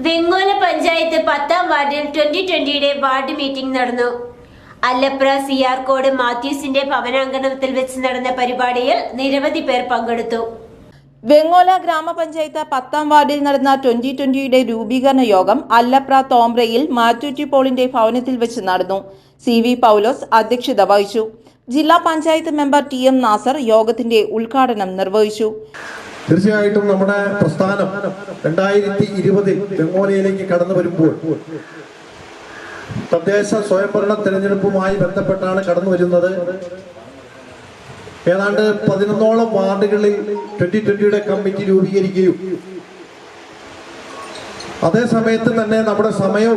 വെങ്ങോല പഞ്ചായത്ത് 10ാം വാർഡിൽ 2020 ward meeting നടന്നു. Allapra CR code മാത്യൂസിന്റെ ഭവനാങ്കണത്തിൽ വെച്ച് നടന്ന പരിപാടിയിൽ നിരവധി പേർ പങ്കെടുത്തു. വെങ്ങോല ഗ്രാമപഞ്ചായത്ത് 10ാം വാർഡിൽ നടന്ന 2020 രൂപീകരണ യോഗം അല്ലപ്ര തോമ്പ്രയിൽ മാത്യു പോളിന്റെ ഭവനത്തിൽ വെച്ച് നടന്നു. CV പൗലോസ് അധ്യക്ഷത വഹിച്ചു. ജില്ലാ പഞ്ചായത്ത് മെമ്പർ TM നാസർ യോഗത്തിന്റെ ഉദ്ഘാടനം നിർവഹിച്ചു. തീർച്ചയായിട്ടും നമ്മുടെ പ്രസ്ഥാനം 2020 വെങ്ങോലയിലേക്ക് കടന്നു വരുമ്പോൾ തദ്ദേശ സ്വയംഭരണ തെരഞ്ഞെടുപ്പുമായി ബന്ധപ്പെട്ടാണ് കടന്നു വരുന്നത്. ഏതാണ്ട് 11ഓളം വാർഡുകളിൽ 2020 കമ്മിറ്റി രൂപീകരിക്കുകയും അതേ സമയത്ത് തന്നെ നമ്മുടെ സമയം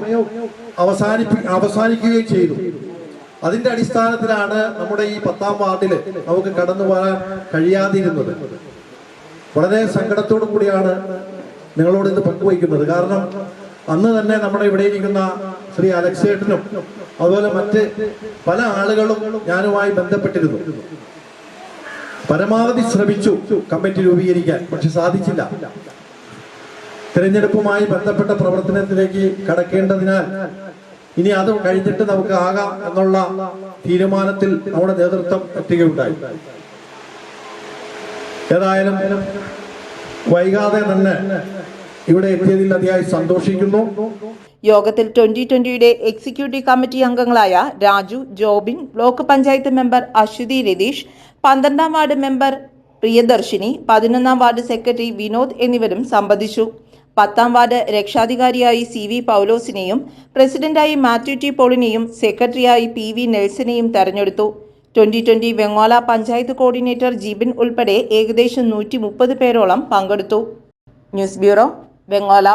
അവസാനിക്കുകയും ചെയ്തു. അതിന്റെ അടിസ്ഥാനത്തിലാണ് നമ്മുടെ ഈ 10ാം വാർഡിൽ നമുക്ക് കടന്നു പോകാൻ കഴിയാതിരുന്നത്. വളരെ സങ്കടത്തോടു കൂടിയാണ് നിങ്ങളോട് ഇത് പങ്കുവയ്ക്കുന്നത്. കാരണം അന്ന് തന്നെ നമ്മുടെ ഇവിടെ ഇരിക്കുന്ന ശ്രീ അലക്സേട്ടനും അതുപോലെ മറ്റ് പല ആളുകളും ഞാനുമായി ബന്ധപ്പെട്ടിരുന്നു. പരമാവധി ശ്രമിച്ചു കമ്മിറ്റി രൂപീകരിക്കാൻ, പക്ഷെ സാധിച്ചില്ല. തിരഞ്ഞെടുപ്പുമായി ബന്ധപ്പെട്ട പ്രവർത്തനത്തിലേക്ക് കടക്കേണ്ടതിനാൽ ഇനി അത് കഴിഞ്ഞിട്ട് നമുക്ക് ആകാം എന്നുള്ള തീരുമാനത്തിൽ നമ്മുടെ നേതൃത്വം എത്തുകയുണ്ടായി. ഏതായാലും വൈകാതെ തന്നെ ഇവിടെ എത്തിയതിൽ അതിയായി സന്തോഷിക്കുന്നു. യോഗത്തിൽ 2020 എക്സിക്യൂട്ടീവ് കമ്മിറ്റി അംഗങ്ങളായ രാജു, ജോബിൻ, ബ്ലോക്ക് പഞ്ചായത്ത് മെമ്പർ അശ്വതി രതീഷ്, 12ാം വാർഡ് മെമ്പർ പ്രിയദർശിനി, 11ാം വാർഡ് സെക്രട്ടറി വിനോദ് എന്നിവരും സംബന്ധിച്ചു. 10ാം വാർഡ് രക്ഷാധികാരിയായി CV പൗലോസിനെയും പ്രസിഡന്റായി മാത്യു പോളിനെയും സെക്രട്ടറിയായി PV നെൽസനെയും തെരഞ്ഞെടുത്തു. 2020 വെങ്ങോല പഞ്ചായത്ത് കോർഡിനേറ്റർ ജിബിൻ ഉൾപ്പെടെ ഏകദേശം 130 പേരോളം പങ്കെടുത്തു. News bureau, Vengola.